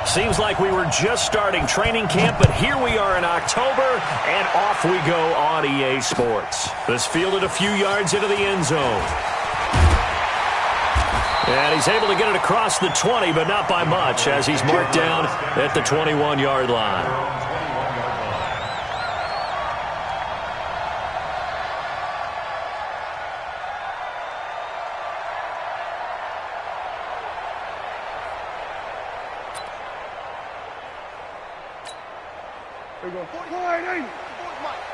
Seems like we were just starting training camp, but here we are in October, and off we go on EA Sports. This fielded a few yards into the end zone. And he's able to get it across the 20, but not by much, as he's marked down at the 21-yard line. There we go.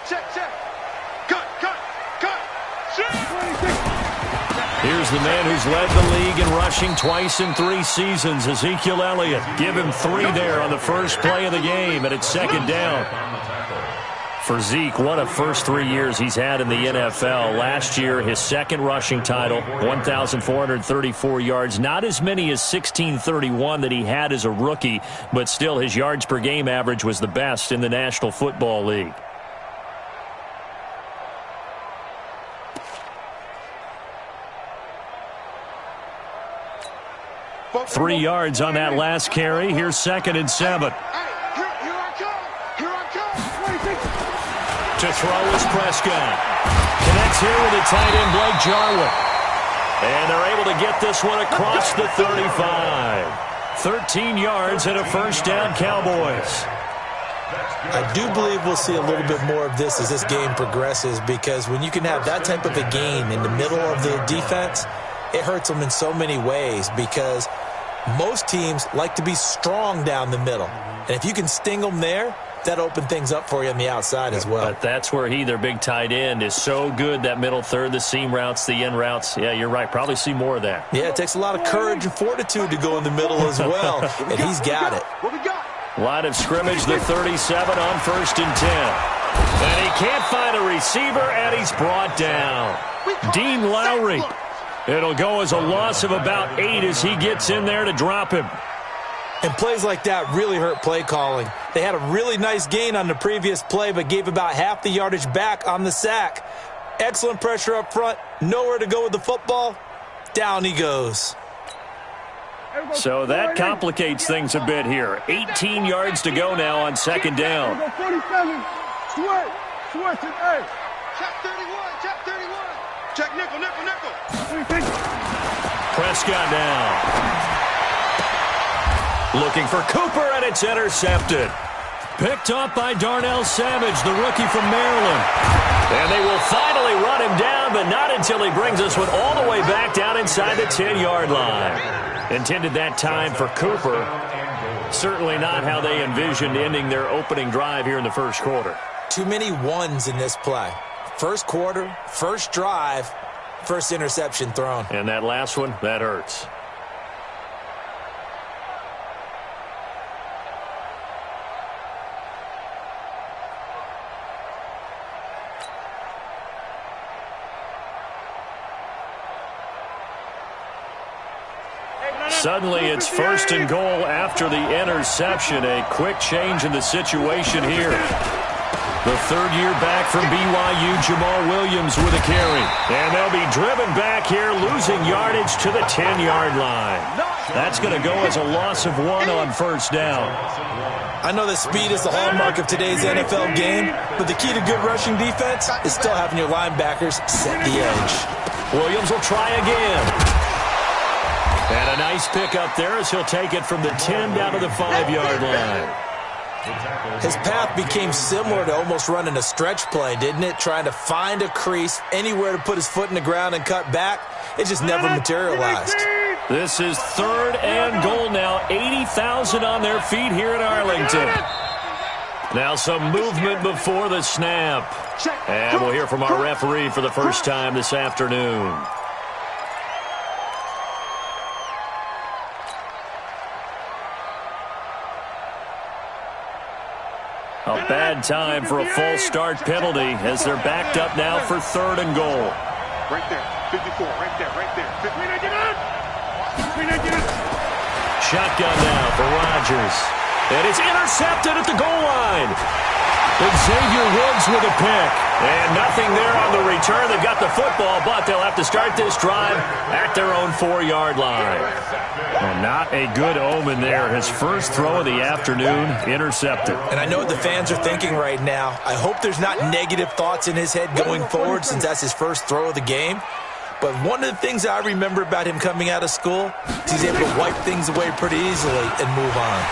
Check. Cut. Here's the man who's led the league in rushing twice in 3 seasons, Ezekiel Elliott. Give him 3 there on the first play of the game, and it's second down. For Zeke, what a first 3 years he's had in the NFL. Last year, his second rushing title, 1,434 yards. Not as many as 1,631 that he had as a rookie, but still his yards per game average was the best in the National Football League. Three yards on that last carry. Here's 2nd and 7. To throw is Prescott. Connects here with the tight end, Blake Jarwin. And they're able to get this one across the 35. 13 yards and a first down, Cowboys. I do believe we'll see a little bit more of this as this game progresses, because when you can have that type of a gain in the middle of the defense, it hurts them in so many ways, because most teams like to be strong down the middle. And if you can sting them there, that opened things up for you on the outside as well. But that's where their big tight end, is so good, that middle third, the seam routes, the in routes. Yeah, you're right. Probably see more of that. Yeah, it takes a lot of courage and fortitude to go in the middle as well, and he's got it. Line of scrimmage, the 37 on 1st and 10. And he can't find a receiver, and he's brought down. Dean Lowry. It'll go as a loss of about 8 as he gets in there to drop him. And plays like that really hurt play calling. They had a really nice gain on the previous play, but gave about half the yardage back on the sack. Excellent pressure up front. Nowhere to go with the football. Down he goes. So that complicates things a bit here. 18 yards to go now on 2nd down. 47. Switch it, hey. Check 31. Check nickel. Prescott now. Looking for Cooper, and it's intercepted. Picked up by Darnell Savage, the rookie from Maryland. And they will finally run him down, but not until he brings this one all the way back down inside the 10-yard line. Intended that time for Cooper. Certainly not how they envisioned ending their opening drive here in the first quarter. Too many ones in this play. First quarter, first drive, first interception thrown. And that last one, that hurts. Suddenly it's 1st and goal after the interception. A quick change in the situation here. The third-year back from BYU, Jamal Williams, with a carry. And they'll be driven back here, losing yardage to the 10-yard line. That's going to go as a loss of 1 on 1st down. I know that speed is the hallmark of today's NFL game, but the key to good rushing defense is still having your linebackers set the edge. Williams will try again. And a nice pick up there as he'll take it from the 10 down to the 5-yard line. His path became similar to almost running a stretch play, didn't it? Trying to find a crease, anywhere to put his foot in the ground and cut back. It just never materialized. This is 3rd and goal now. 80,000 on their feet here in Arlington. Now some movement before the snap. And we'll hear from our referee for the first time this afternoon. A bad time for a false start penalty as they're backed up now for 3rd and goal. Right there, 54, right there. Shotgun now for Rodgers. And it's intercepted at the goal line. Xavier Woods with a pick. And nothing there on the return. They've got the football, but they'll have to start this drive at their own 4-yard line. Well, not a good omen there. His first throw of the afternoon, intercepted. And I know what the fans are thinking right now. I hope there's not negative thoughts in his head going forward since that's his first throw of the game. But one of the things I remember about him coming out of school is he's able to wipe things away pretty easily and move on.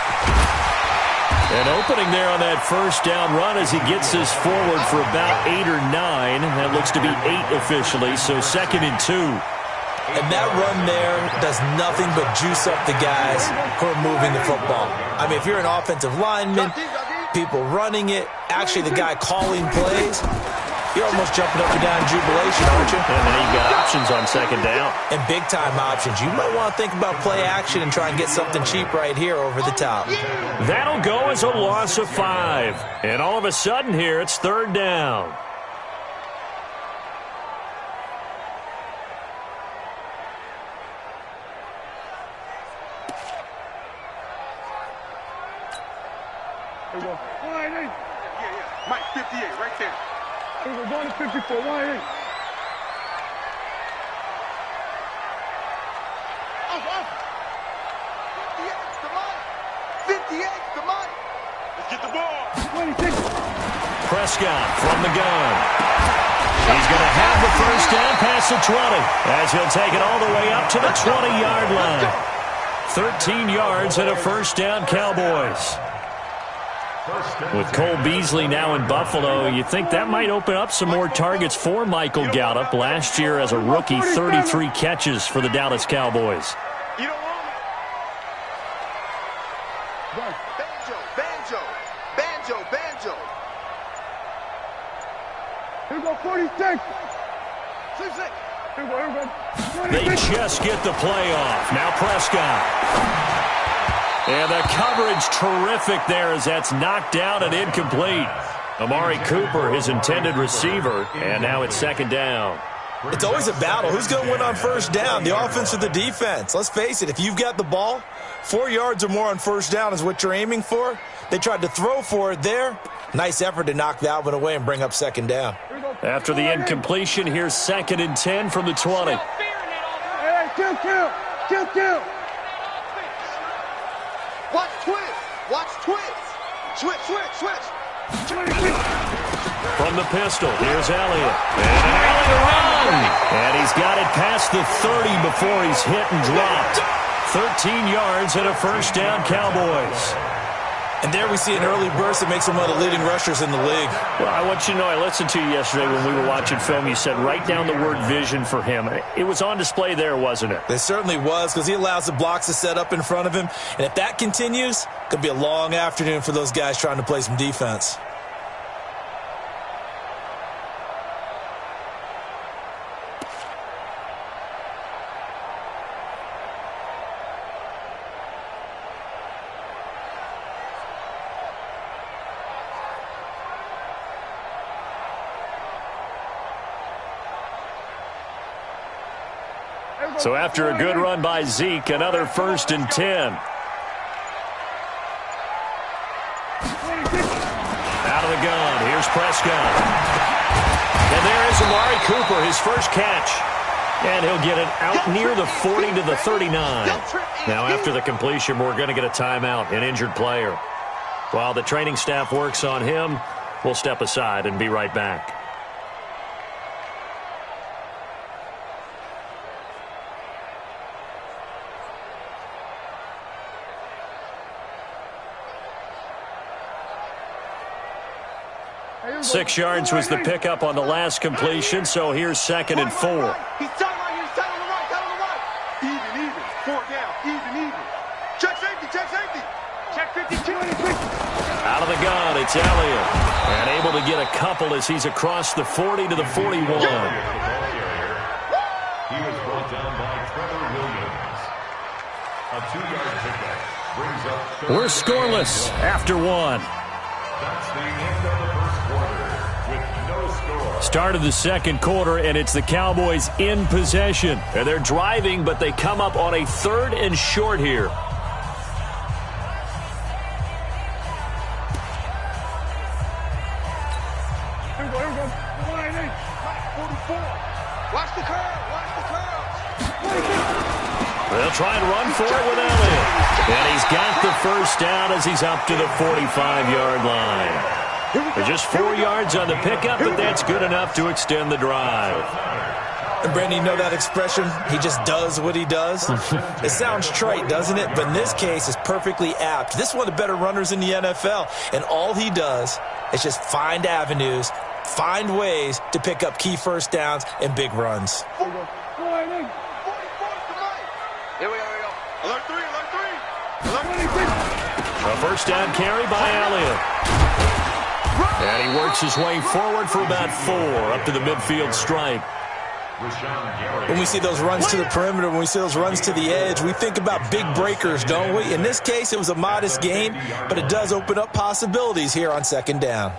An opening there on that first down run as he gets this forward for about 8 or 9. That looks to be 8 officially, so 2nd and 2. And that run there does nothing but juice up the guys who are moving the football. I mean, if you're an offensive lineman, people running it, actually the guy calling plays, you're almost jumping up and down in jubilation, aren't you? And then you've got options on 2nd down. And big-time options. You might want to think about play action and try and get something cheap right here over the top. That'll go as a loss of 5. And all of a sudden here, it's 3rd down. Here we go. Wide 8. Yeah. Mike, 58, right there. Here we go. Going to 54, wide 8. Off. 58's the money. 58's the money. Let's get the ball. 26. Prescott from the gun. He's going to have the first down past the 20 as he'll take it all the way up to the 20-yard line. 13 yards and a first down, Cowboys. With Cole Beasley now in Buffalo, you think that might open up some more targets for Michael Gallup. Last year as a rookie, 33 catches for the Dallas Cowboys. You don't want it. Banjo. Here we go, 46. 66. Here we go. They just get the play off. Now Prescott. And the coverage terrific there as that's knocked down and incomplete. Amari Cooper, his intended receiver, and now it's 2nd down. It's always a battle. Who's going to win on first down, the offense or the defense? Let's face it, if you've got the ball, 4 yards or more on first down is what you're aiming for. They tried to throw for it there. Nice effort to knock that one away and bring up 2nd down. After the incompletion, here's 2nd and 10 from the 20. Hey, kill. Watch twist. Switch. From the pistol, here's Elliott. And an Elliott run. And he's got it past the 30 before he's hit and dropped. 13 yards and a first down, Cowboys. And there we see an early burst that makes him one of the leading rushers in the league. Well, I want you to know, I listened to you yesterday when we were watching film. You said write down the word vision for him. It was on display there, wasn't it? It certainly was, because he allows the blocks to set up in front of him. And if that continues, it could be a long afternoon for those guys trying to play some defense. So after a good run by Zeke, another 1st and 10. Out of the gun, here's Prescott. And there is Amari Cooper, his first catch. And he'll get it out near the 40 to the 39. Now after the completion, we're going to get a timeout, an injured player. While the training staff works on him, we'll step aside and be right back. Six yards was the pickup on the last completion, so here's 2nd and 4. He's tight on the right. Even. 4 down, even. Check safety. Check 52. Out of the gun, it's Elliott. And able to get a couple as he's across the 40 to the 41. He was brought down by Trevor Williams. A 2-yard pickup brings up... We're scoreless after 1. That's the end of the first quarter with no score. Start of the second quarter, and it's the Cowboys in possession. And they're driving, but they come up on a 3rd and short here. Here we go. Watch the curve. Watch the curve. They'll try and run for it with Elliott. And he's got the first down as he's up to the 45-yard line. They're just 4 yards on the pickup, but that's good enough to extend the drive. And Brandon, you know that expression? He just does what he does. It sounds trite, doesn't it? But in this case, it's perfectly apt. This is one of the better runners in the NFL. And all he does is just find avenues, find ways to pick up key first downs and big runs. Here we go. Alert 3, alert 3. Alert 3. A first down carry by Elliott. And he works his way forward for about 4 up to the midfield stripe. When we see those runs to the perimeter, when we see those runs to the edge, we think about big breakers, don't we? In this case, it was a modest gain, but it does open up possibilities here on second down.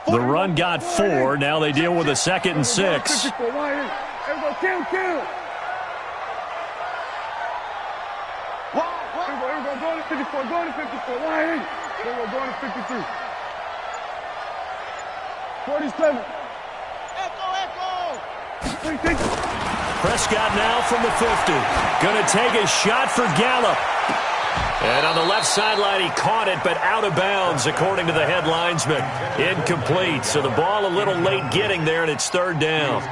The run got 4. Now they deal with a 2nd and 6. Going to 54, going to 54, why ain't? Then we're going to 53. 47. Echo! Prescott now from the 50. Going to take a shot for Gallup. And on the left sideline, he caught it, but out of bounds, according to the head linesman. Incomplete, so the ball a little late getting there, and it's 3rd down.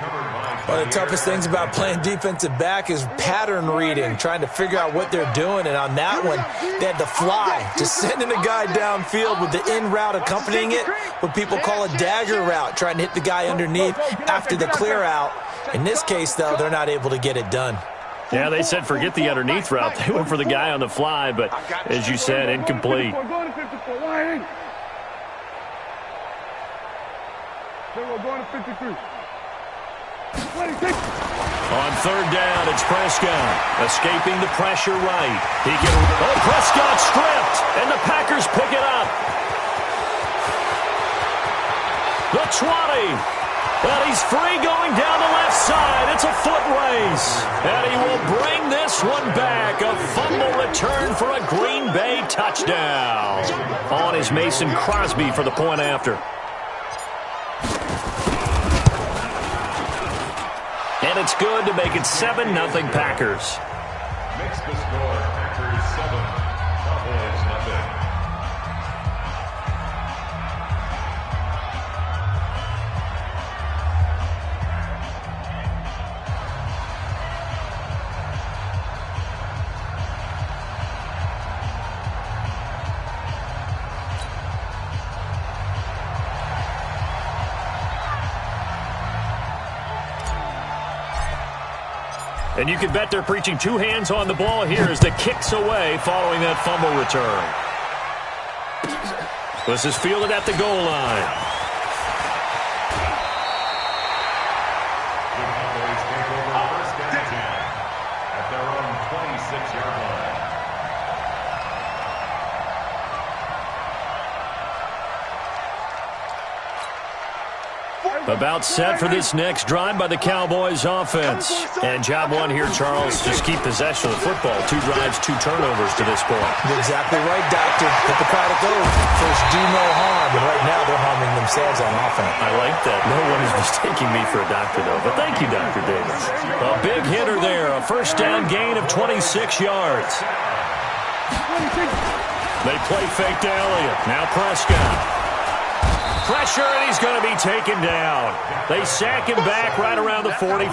One of the toughest things about playing defensive back is pattern reading, trying to figure out what they're doing. And on that one, they had to fly, just sending a guy downfield with the in route accompanying it, what people call a dagger route, trying to hit the guy underneath after the clear out. In this case, though, they're not able to get it done. Yeah, they said forget the underneath route. They went for the guy on the fly, but as you said, incomplete. Then we're going to 53. On 3rd down, it's Prescott. Escaping the pressure right. Prescott stripped, and the Packers pick it up. The 20. Well, he's free going down the left side. It's a foot race. And he will bring this one back. A fumble return for a Green Bay touchdown. On is Mason Crosby for the point after. And it's good to make it 7-0 Packers. Makes the score Packers 7, Cowboys nothing. And you can bet they're preaching 2 hands on the ball here as the kick's away following that fumble return. This is fielded at the goal line. The Cowboys take over first and 10 at their own 26-yard line. About set for this next drive by the Cowboys offense. And job 1 here, Charles, just keep possession of the football. 2 drives, 2 turnovers to this point. You're exactly right, Doctor. Hippocratic oath. First, do no harm. And right now, they're harming themselves on offense. I like that. No one is mistaking me for a doctor, though. But thank you, Dr. Davis. A big hitter there. A first down gain of 26 yards. They play fake to Elliott. Now Prescott. Pressure, and he's going to be taken down. They sack him back right around the 44.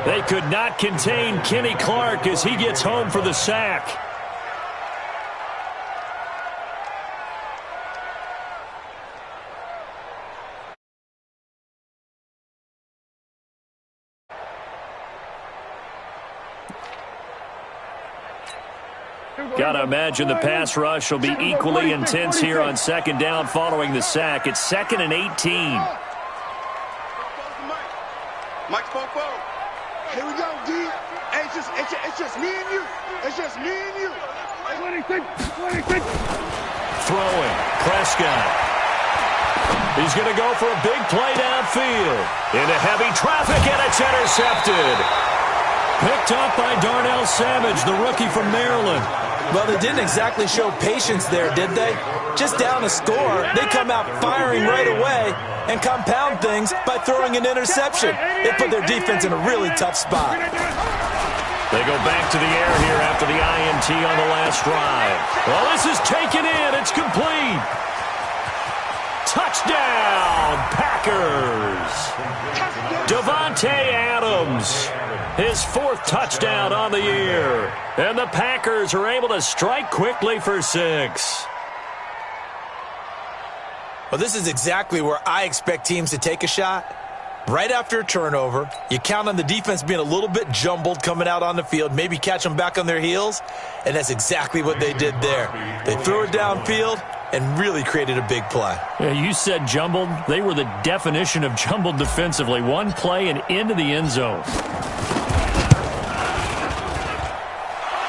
They could not contain Kenny Clark as he gets home for the sack. Got to imagine the pass rush will be equally intense here on second down following the sack. It's 2nd and 18. Mike spoke forward. Here we go, D. Hey, it's just me and you. It's just me and you. 26. Throwing. Prescott. He's going to go for a big play downfield. Into heavy traffic, and it's intercepted. Picked up by Darnell Savage, the rookie from Maryland. Well, they didn't exactly show patience there, did they? Just down a score, they come out firing right away and compound things by throwing an interception. They put their defense in a really tough spot. They go back to the air here after the INT on the last drive. Well, this is taken in. It's complete. Touchdown, Packers. Davante Adams, his 4th touchdown on the year. And the Packers are able to strike quickly for 6. Well, this is exactly where I expect teams to take a shot. Right after a turnover, you count on the defense being a little bit jumbled coming out on the field, maybe catch them back on their heels, and that's exactly what they did there. They threw it downfield and really created a big play. Yeah, you said jumbled. They were the definition of jumbled defensively. One play and into the end zone.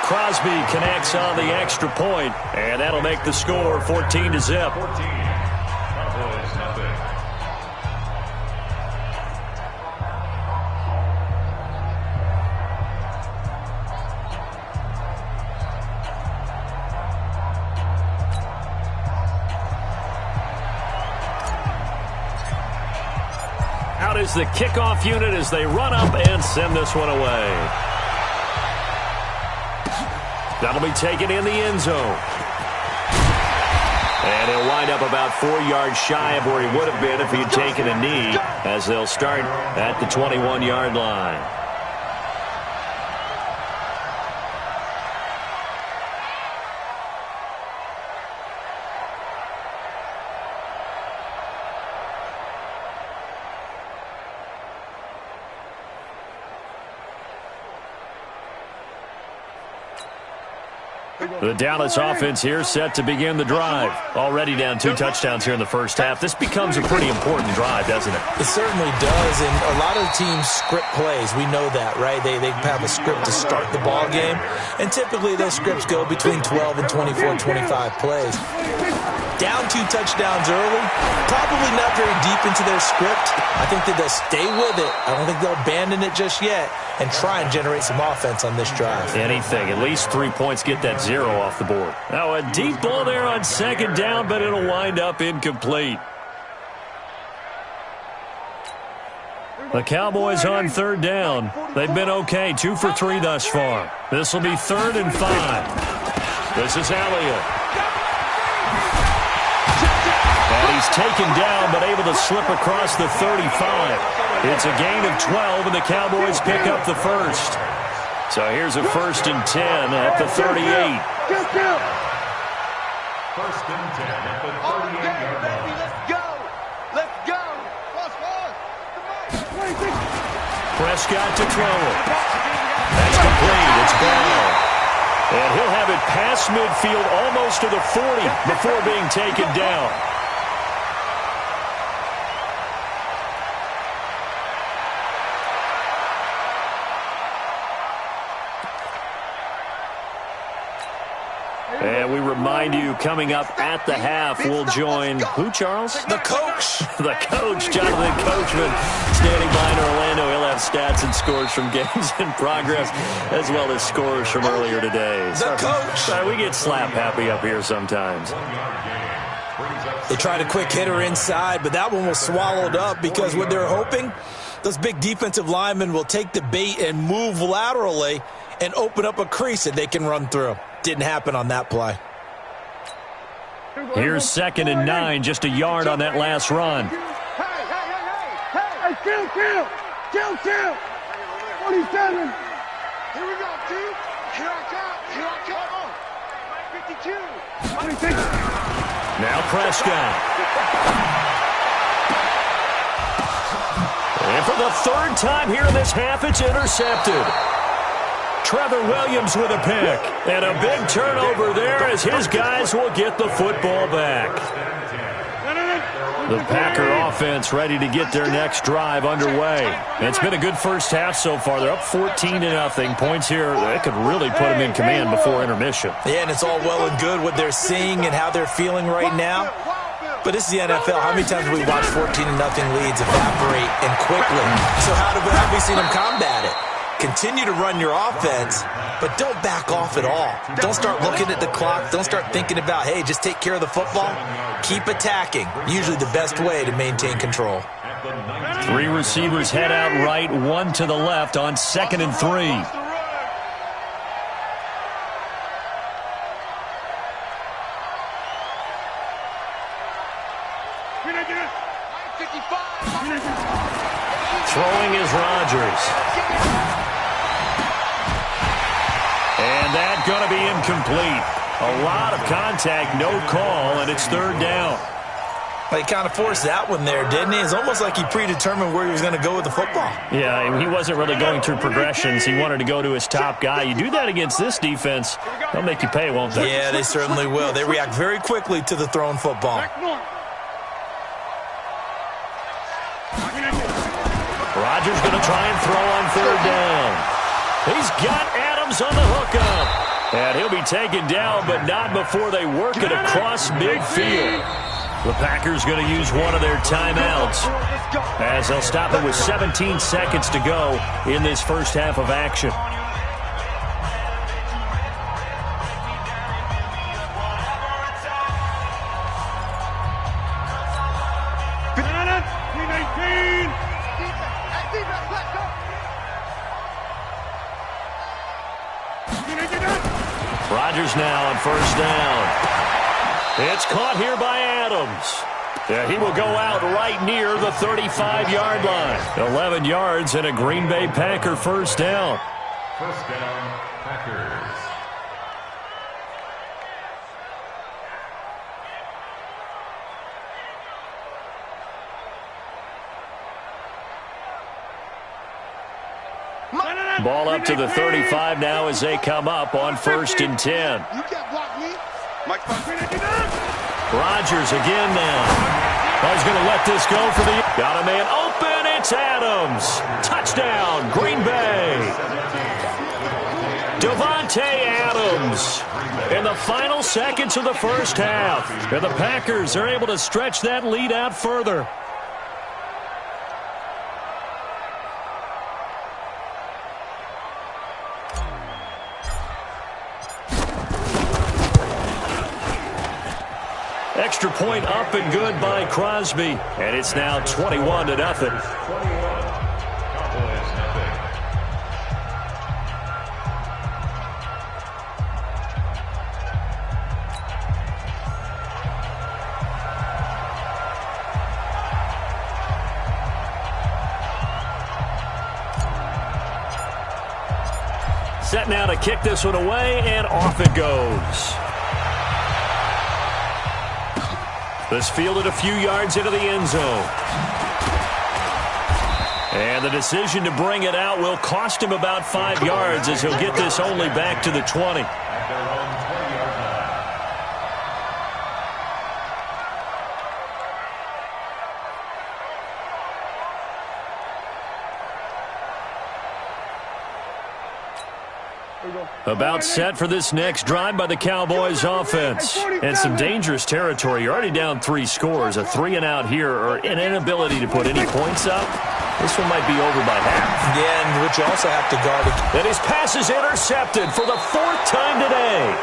Crosby connects on the extra point, and that'll make the score 14-0. Out is the kickoff unit as they run up and send this one away. That'll be taken in the end zone. And he'll wind up about 4 yards shy of where he would have been if he'd taken a knee, as they'll start at the 21-yard line. The Dallas offense here set to begin the drive. Already down 2 touchdowns here in the first half. This becomes a pretty important drive, doesn't it? It certainly does, and a lot of teams script plays. We know that, right? They have a script to start the ball game, and typically those scripts go between 12 and 24, 25 plays. Down 2 touchdowns early, probably not very deep into their script. I think that they'll stay with it. I don't think they'll abandon it just yet and try and generate some offense on this drive. Anything. At least 3 points, get that 0 off the board. Now a deep ball there on 2nd down, but it'll wind up incomplete. The Cowboys on 3rd down. They've been okay, 2 for 3 thus far. This will be 3rd and 5. This is Elliott. And he's taken down, but able to slip across the 35. It's a gain of 12, and the Cowboys pick up the first. So here's a 1st and 10 at the 38. 1st and 10 at the 38-yard line. Let's go. Let's go. Prescott to throw it. That's complete. It's Ball. And he'll have it past midfield almost to the 40 before being taken down. And we remind you, coming up at the half, we'll join who, Charles? The coach. The coach, Jonathan Coachman, standing by in Orlando. He'll have stats and scores from games in progress, as well as scores from earlier today. The coach. We get slap happy up here sometimes. They tried a quick hitter inside, but that one was swallowed up because what they're hoping, those big defensive linemen will take the bait and move laterally and open up a crease that they can run through. Didn't happen on that play. Here's 2nd and 9, just a yard on that last run. Hey, chill. 47. Here we go, team. Here I come. 52. Now Prescott. And for the 3rd time here in this half, it's intercepted. Trevor Williams with a pick. And a big turnover there as his guys will get the football back. The Packer offense ready to get their next drive underway. And it's been a good first half so far. They're up 14-0. Points here that could really put them in command before intermission. Yeah, and it's all well and good what they're seeing and how they're feeling right now. But this is the NFL. How many times have we watched 14-0 leads evaporate and quickly? So how have we seen them combat it? continue to run your offense, but don't back off at all. Don't start looking at the clock. Don't start thinking about, hey, just take care of the football. Keep attacking. Usually the best way to maintain control. 3 receivers head out right, 1 to the left on 2nd and 3. Throwing is Rodgers. And that's going to be incomplete. A lot of contact, no call, and it's 3rd down. Well, he kind of forced that one there, didn't he? It's almost like he predetermined where he was going to go with the football. Yeah, he wasn't really going through progressions. He wanted to go to his top guy. You do that against this defense, they'll make you pay, won't they? Yeah, they certainly will. They react very quickly to the thrown football. Rodgers going to try and throw on 3rd down. He's got Adams on the hookup. And he'll be taken down, but not before they work it across midfield. The Packers going to use one of their timeouts as they'll stop it with 17 seconds to go in this first half of action. Rodgers now on 1st down. It's caught here by Adams. Yeah, he will go out right near the 35-yard line. 11 yards and a Green Bay Packer 1st down. 1st down, Packers. Ball up to the 35 now as they come up on 1st and 10. You can't block me. Rodgers again now. He's going to let this go for the... Got a man open. It's Adams. Touchdown, Green Bay. Davante Adams in the final seconds of the first half. And the Packers are able to stretch that lead out further. Extra point up and good by Crosby. And it's now 21-0. Set now to kick this one away, and off it goes. This fielded a few yards into the end zone. And the decision to bring it out will cost him about 5 yards as he'll get this only back to the 20. About set for this next drive by the Cowboys offense. And some dangerous territory. You're already down 3 scores. A 3-and-out here or an inability to put any points up. This one might be over by half. Yeah, and which you also have to guard it. And his pass is intercepted for the 4th time today.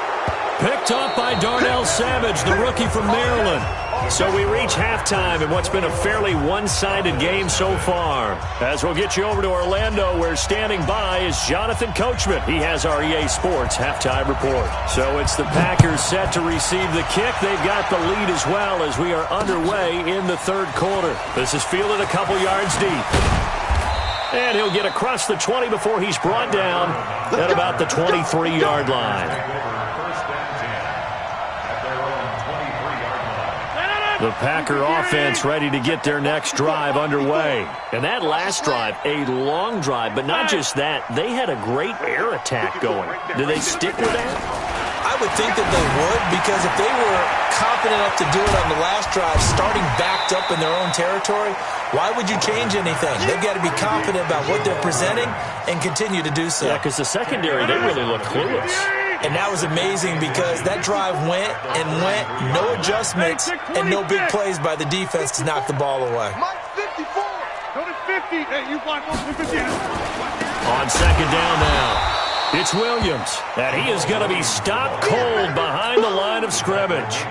Picked up by Darnell Savage, the rookie from Maryland. So we reach halftime in what's been a fairly one-sided game so far. As we'll get you over to Orlando, where standing by is Jonathan Coachman. He has our EA Sports halftime report. So it's the Packers set to receive the kick. They've got the lead as well as we are underway in the 3rd quarter. This is fielded a couple yards deep. And he'll get across the 20 before he's brought down at about the 23-yard line. The Packer offense ready to get their next drive underway. And that last drive, a long drive, but not just that. They had a great air attack going. Do they stick with that? I would think that they would, because if they were confident enough to do it on the last drive, starting backed up in their own territory, why would you change anything? They've got to be confident about what they're presenting and continue to do so. Yeah, because the secondary, they really look clueless. And that was amazing because that drive went and went, no adjustments, and no big plays by the defense to knock the ball away. Mike 54. Go to 50. Hey, you blind 50. On second down now. It's Williams, and he is going to be stopped cold behind the line of scrimmage.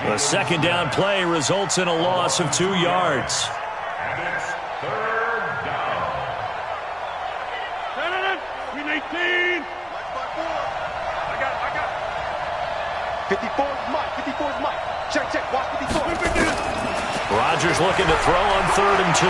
The second down play results in a loss of 2 yards. And it's third down. 18. I got it. 54 is Mike. 54 is Mike. Check. Watch 54. Rodgers looking to throw on 3rd and 2.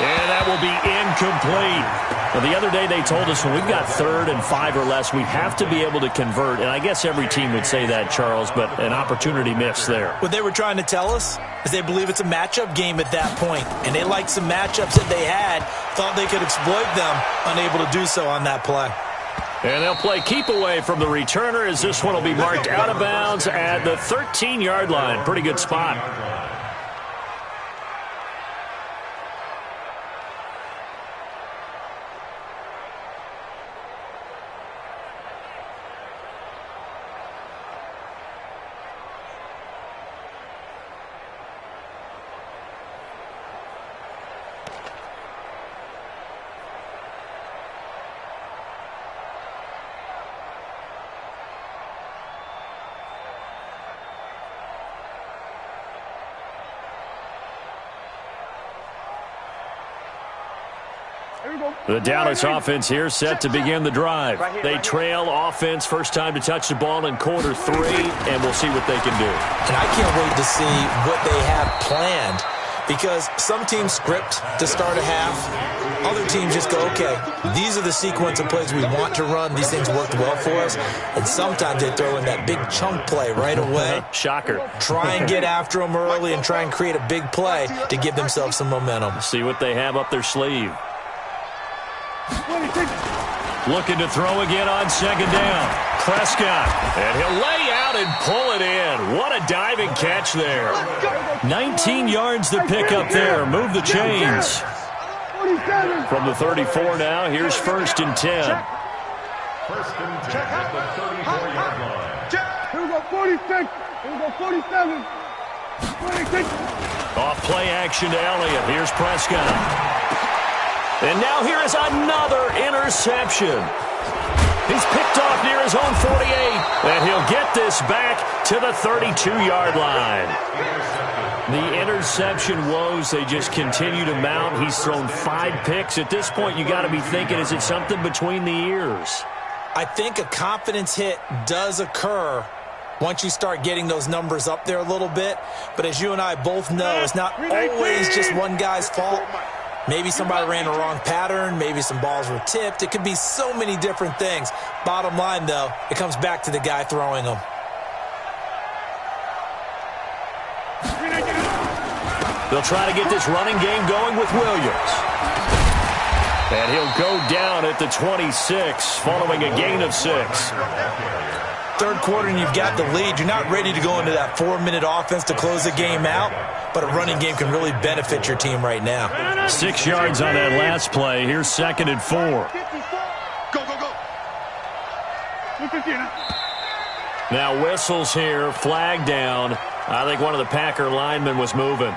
And that will be incomplete. Now, the other day they told us when we've got 3rd and 5 or less, we have to be able to convert. And I guess every team would say that, Charles, but an opportunity missed there. What they were trying to tell us is they believe it's a matchup game at that point. And they liked some matchups that they had, thought they could exploit them, unable to do so on that play. And they'll play keep away from the returner as this one will be marked out of bounds at the 13-yard line. Pretty good spot. The Dallas offense here set to begin the drive. They trail offense first time to touch the ball in quarter 3, and we'll see what they can do. And I can't wait to see what they have planned, because some teams script to start a half. Other teams just go, okay, these are the sequence of plays we want to run. These things worked well for us. And sometimes they throw in that big chunk play right away. Shocker. Try and get after them early and try and create a big play to give themselves some momentum. See what they have up their sleeve. Looking to throw again on second down. Prescott, and he'll lay out and pull it in. What a diving catch there. 19 yards to pick up there. Move the chains. From the 34 now, here's 1st and 10. 1st and 10 at the 34-yard line. Here we go, 46. Here we go, 47. 46. Off play action to Elliott. Here's Prescott. And now here is another interception. He's picked off near his own 48, and he'll get this back to the 32-yard line. The interception woes, they just continue to mount. He's thrown 5 picks. At this point, you got to be thinking, is it something between the ears? I think a confidence hit does occur once you start getting those numbers up there a little bit. But as you and I both know, it's not always just one guy's fault. Maybe somebody ran a wrong pattern. Maybe some balls were tipped. It could be so many different things. Bottom line, though, it comes back to the guy throwing them. They'll try to get this running game going with Williams. And he'll go down at the 26 following a gain of 6. Third quarter and you've got the lead. You're not ready to go into that 4-minute offense to close the game out, but a running game can really benefit your team right now. 6 yards on that last play. Here's 2nd and 4. Go. Now whistles here, flag down. I think one of the Packer linemen was moving.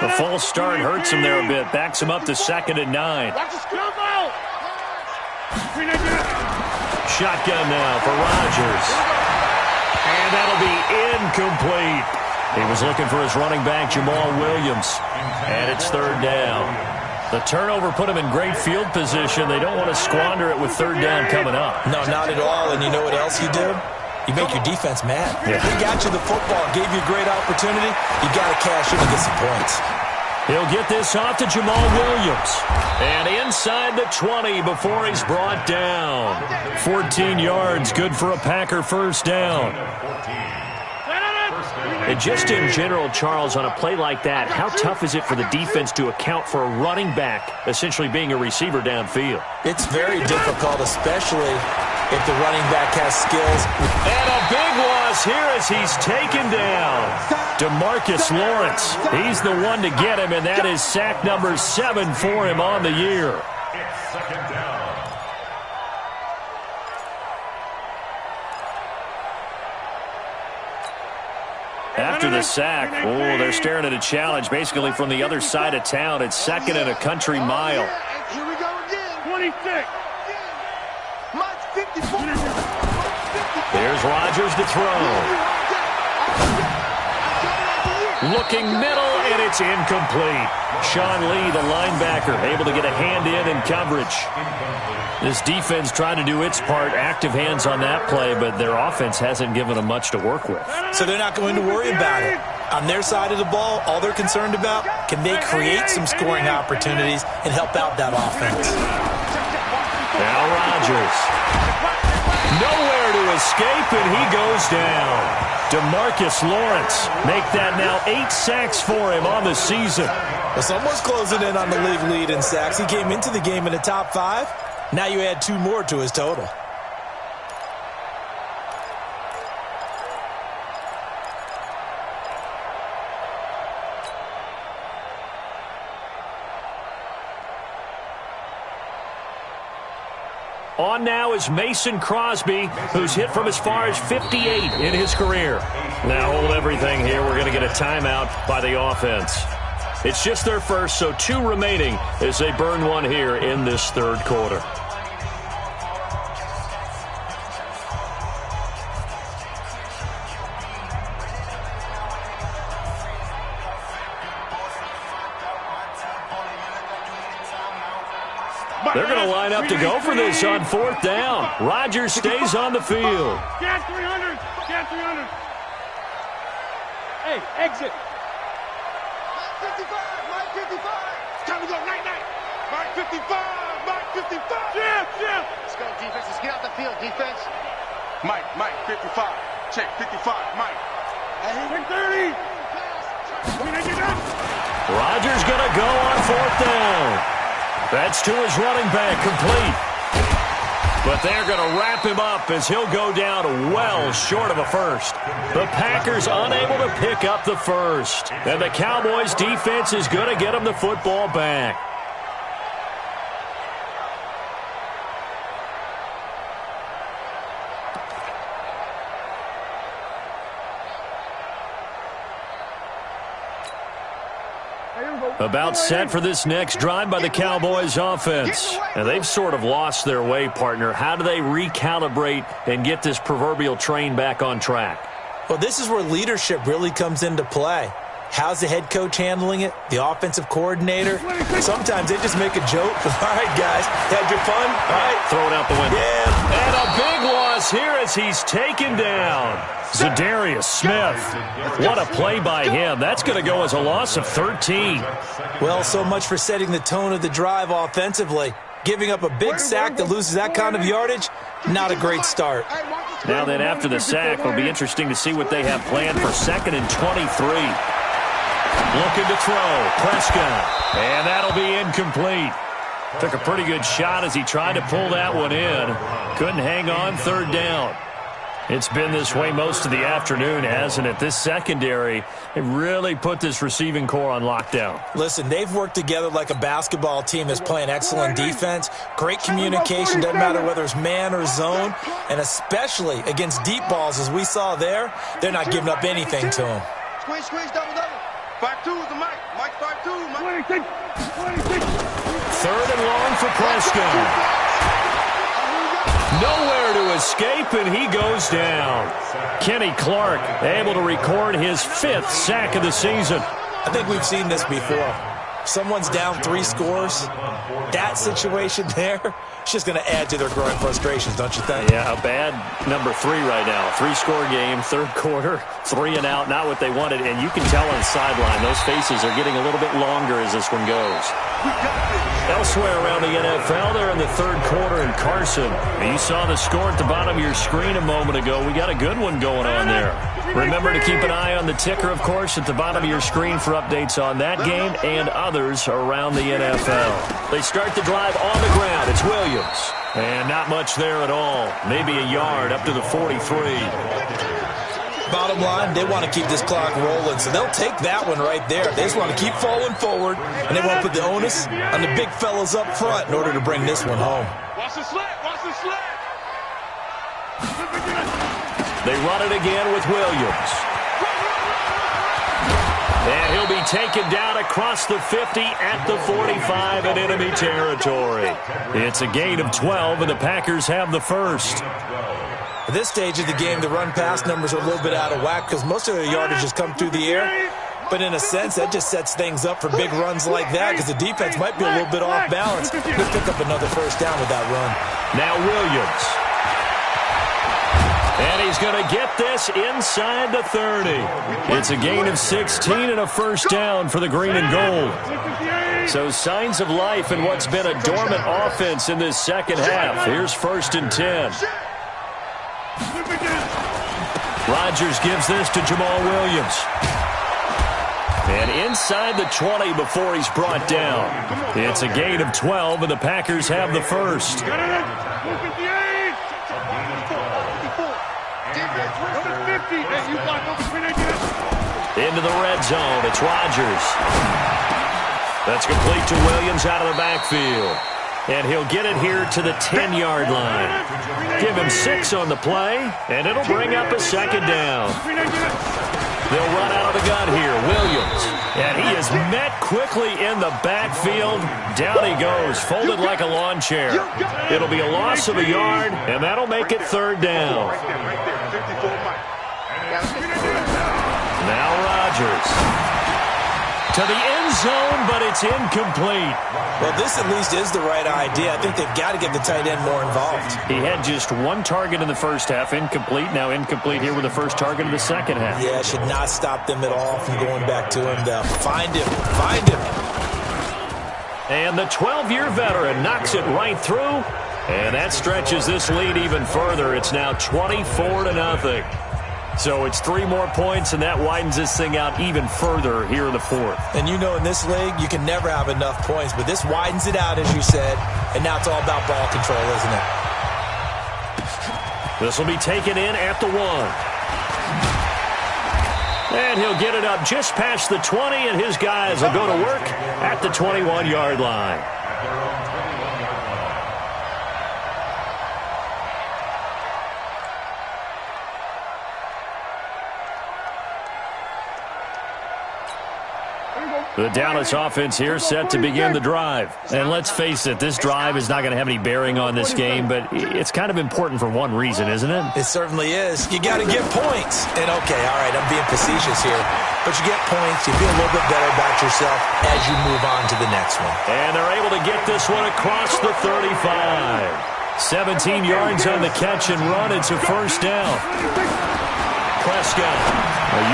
The false start hurts him there a bit. Backs him up to 2nd and 9. Shotgun now for Rodgers. And that'll be incomplete. He was looking for his running back, Jamal Williams. And it's 3rd down. The turnover put him in great field position. They don't want to squander it with 3rd down coming up. No, not at all. And you know what else you do? You make your defense mad. Yeah. They got you the football, gave you a great opportunity. You got to cash in and get some points. He'll get this off to Jamal Williams. And inside the 20 before he's brought down. 14 yards, good for a Packer 1st down. And just in general, Charles, on a play like that, how tough is it for the defense to account for a running back essentially being a receiver downfield? It's very difficult, especially if the running back has skills. And a big loss here as he's taken down. DeMarcus Lawrence, he's the one to get him, and that is sack number 7 for him on the year. It's 2nd down. after the sack. Oh, they're staring at a challenge basically from the other side of town. It's second and a country mile. Here we go again. 26. Mike's 54. Here's Rodgers to throw. Looking middle, and it's incomplete. Sean Lee, the linebacker, able to get a hand in coverage. This defense trying to do its part, active hands on that play, but their offense hasn't given them much to work with. So they're not going to worry about it. On their side of the ball, all they're concerned about, can they create some scoring opportunities and help out that offense? Now Rodgers. Nowhere to escape, and he goes down. DeMarcus Lawrence make that now 8 sacks for him on the season. Well, someone's closing in on the league lead in sacks. He came into the game in the top 5. Now you add 2 more to his total. On now is Mason Crosby, who's hit from as far as 58 in his career. Now hold everything here. We're going to get a timeout by the offense. It's just their first, so 2 remaining as they burn one here in this third quarter. They're going to line up to go for this on 4th down. Rodgers stays on the field. Get 300. Get 300. Hey, exit. Mike 55. Mike 55. It's time to go. Night. Mike 55. Mike 55. Jim. Let's go, defense. Let's get out the field, defense. Mike 55. Check 55. Mike. Check 30. Rodgers going to go on 4th down. That's to his running back, complete. But they're going to wrap him up as he'll go down well short of a first. The Packers unable to pick up the first. And the Cowboys defense is going to get them the football back. About set for this next drive by the Cowboys offense. And they've sort of lost their way, partner. How do they recalibrate and get this proverbial train back on track? Well, this is where leadership really comes into play. How's the head coach handling it? The offensive coordinator? Sometimes they just make a joke. All right, guys, had your fun? All right. Throw it out the window. Yeah. And a big loss here as he's taken down. Zadarius Smith. What a play by him. That's going to go as a loss of 13. Well, so much for setting the tone of the drive offensively. Giving up a big sack that loses that kind of yardage, not a great start. Now then, after the sack, it'll be interesting to see what they have planned for 2nd and 23. Looking to throw, Prescott, and that'll be incomplete. Took a pretty good shot as he tried to pull that one in. Couldn't hang on, 3rd down. It's been this way most of the afternoon, hasn't it? This secondary, it really put this receiving core on lockdown. Listen, they've worked together like a basketball team that's playing excellent defense. Great communication, doesn't matter whether it's man or zone. And especially against deep balls, as we saw there, they're not giving up anything to them. Squeeze, double. 5-2 is the Mike. Mike 5-2. Mike 26. 3rd and long for Prescott. Nowhere to escape, and he goes down. Kenny Clark able to record his 5th sack of the season. I think we've seen this before. Someone's down 3 scores. That situation there, it's just going to add to their growing frustrations, don't you think? Yeah, a bad number 3 right now. 3-score game, 3rd quarter, 3 and out, not what they wanted. And you can tell on the sideline, those faces are getting a little bit longer as this one goes. Elsewhere around the NFL, they're in the 3rd quarter in Carson. And you saw the score at the bottom of your screen a moment ago. We got a good one going on there. Remember to keep an eye on the ticker, of course, at the bottom of your screen for updates on that game and others around the NFL. They start the drive on the ground. It's Williams. And not much there at all. Maybe a yard up to the 43. Bottom line, they want to keep this clock rolling, so they'll take that one right there. They just want to keep falling forward, and they want to put the onus on the big fellas up front in order to bring this one home. Watch the slant. They run it again with Williams. And he'll be taken down across the 50 at the 45 in enemy territory. It's a gain of 12, and the Packers have the first. At this stage of the game, the run-pass numbers are a little bit out of whack because most of their yardage has come through the air. But in a sense, that just sets things up for big runs like that because the defense might be a little bit off balance. He'll pick up another first down with that run. Now Williams. And he's going to get this inside the 30. It's a gain of 16 and a first down for the green and gold. So signs of life in what's been a dormant offense in this second half. Here's 1st and 10. Rodgers gives this to Jamal Williams. And inside the 20 before he's brought down. It's a gain of 12, and the Packers have the first. Into the red zone. It's Rodgers. That's complete to Williams out of the backfield. And he'll get it here to the 10-yard line. Give him 6 on the play, and it'll bring up a second down. They'll run out of the gun here. Williams. And he is met quickly in the backfield. Down he goes, folded like a lawn chair. It'll be a loss of a yard, and that'll make it 3rd down. Now Rodgers. To the end zone, but it's incomplete. Well, this at least is the right idea. I think they've got to get the tight end more involved. He had just 1 target in the first half, incomplete. Now incomplete here with the first target of the second half. Yeah, it should not stop them at all from going back to him. They'll find him. Find him. And the 12-year veteran knocks it right through. And that stretches this lead even further. It's now 24-0. So it's 3 more points, and that widens this thing out even further here in the 4th. And you know in this league, you can never have enough points, but this widens it out, as you said, and now it's all about ball control, isn't it? This will be taken in at the 1. And he'll get it up just past the 20, and his guys will go to work at the 21-yard line. The Dallas offense here set to begin the drive. And let's face it, this drive is not going to have any bearing on this game, but it's kind of important for one reason, isn't it? It certainly is. You got to get points. And, okay, all right, I'm being facetious here. But you get points, you feel a little bit better about yourself as you move on to the next one. And they're able to get this one across the 35. 17 yards on the catch and run. It's a first down. Prescott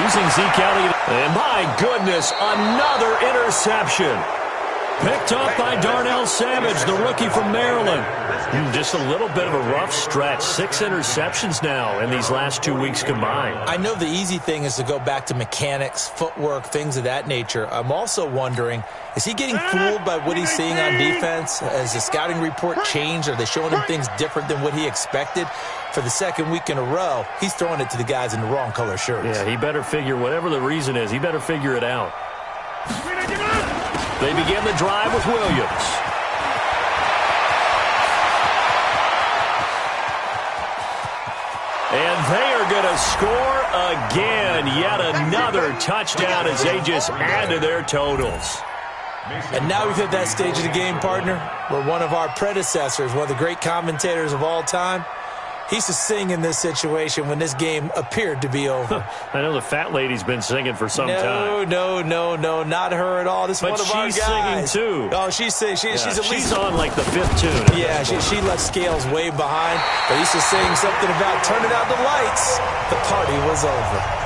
using Zeke Elliott. And my goodness, another interception. Picked up by Darnell Savage, the rookie from Maryland. Just a little bit of a rough stretch. 6 interceptions now in these last 2 weeks combined. I know the easy thing is to go back to mechanics, footwork, things of that nature. I'm also wondering, is he getting fooled by what he's seeing on defense? Has the scouting report changed? Are they showing him things different than what he expected? For the second week in a row, he's throwing it to the guys in the wrong color shirts. Yeah, he better figure, whatever the reason is, he better figure it out. They begin the drive with Williams. And they are going to score again. Yet another touchdown as they just add to their totals. And now we've hit that stage of the game, partner, where one of our predecessors, one of the great commentators of all time, he used to sing in this situation when this game appeared to be over. I know the fat lady's been singing for some time. No, not her at all. This is one of our guys. But she's singing, too. Oh, she's singing. She's on, like, the 5th tune. Yeah, she left Scales way behind. But he used to sing something about turning out the lights. The party was over.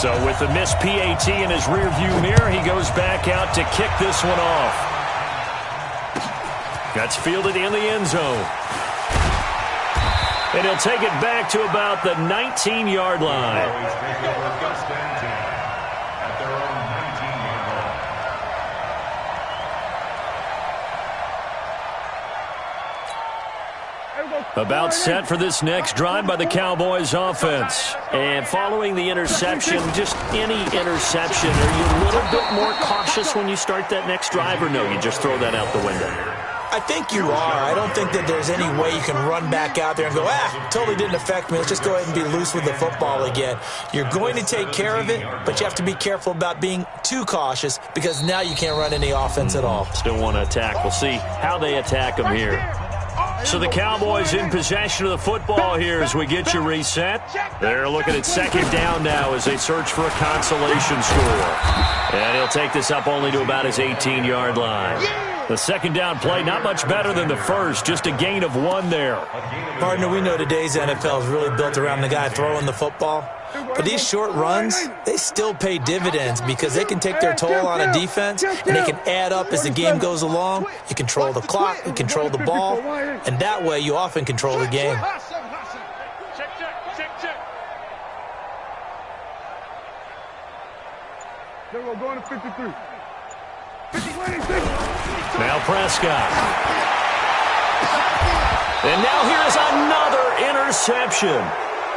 So with the missed PAT in his rearview mirror, he goes back out to kick this one off. That's fielded in the end zone. And he'll take it back to about the 19-yard line. About set for this next drive by the Cowboys offense. And following the interception, just any interception, are you a little bit more cautious when you start that next drive, or no, you just throw that out the window? I think you are. I don't think that there's any way you can run back out there and go, totally didn't affect me. Let's just go ahead and be loose with the football again. You're going to take care of it, but you have to be careful about being too cautious because now you can't run any offense at all. Still want to attack. We'll see how they attack them here. So the Cowboys in possession of the football here as we get you reset. They're looking at second down now as they search for a consolation score. And he'll take this up only to about his 18-yard line. The second down play, not much better than the first, just a gain of 1 there. Partner, we know today's NFL is really built around the guy throwing the football. But these short runs, they still pay dividends because they can take their toll on a defense and they can add up as the game goes along. You control the clock, you control the ball, and that way you often control the game. We're going to 53. Now Prescott. And now here's another interception.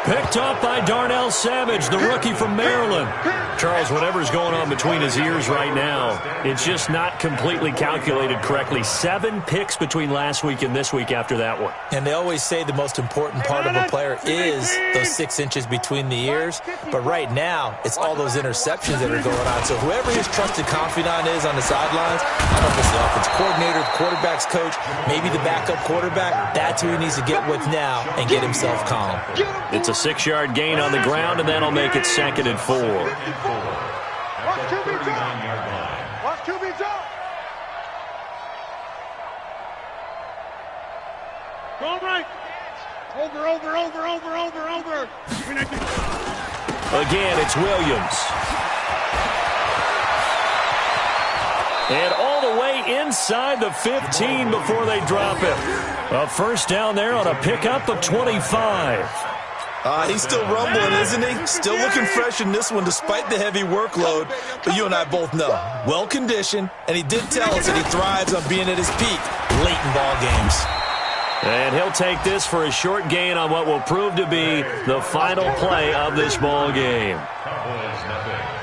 Picked up by Darnell Savage, the rookie from Maryland. Charles, whatever's going on between his ears right now, it's just not completely calculated correctly. 7 picks between last week and this week after that one. And they always say the most important part of a player is those 6 inches between the ears. But right now, it's all those interceptions that are going on. So whoever his trusted confidant is on the sidelines, I don't know if it's the offense coordinator, the quarterback's coach, maybe the backup quarterback, that's who he needs to get with now and get himself calm. It's a 6-yard gain on the ground, and that'll make it 2nd and 4. Watch QB jump. Go right. Over. Again, it's Williams. And all the way inside the 15 before they drop it. A first down there on a pickup of 25. He's still rumbling, isn't he? Still looking fresh in this one despite the heavy workload. But you and I both know, well-conditioned, and he did tell us that he thrives on being at his peak late in ball games. And he'll take this for a short gain on what will prove to be the final play of this ball game. Cowboys nothing.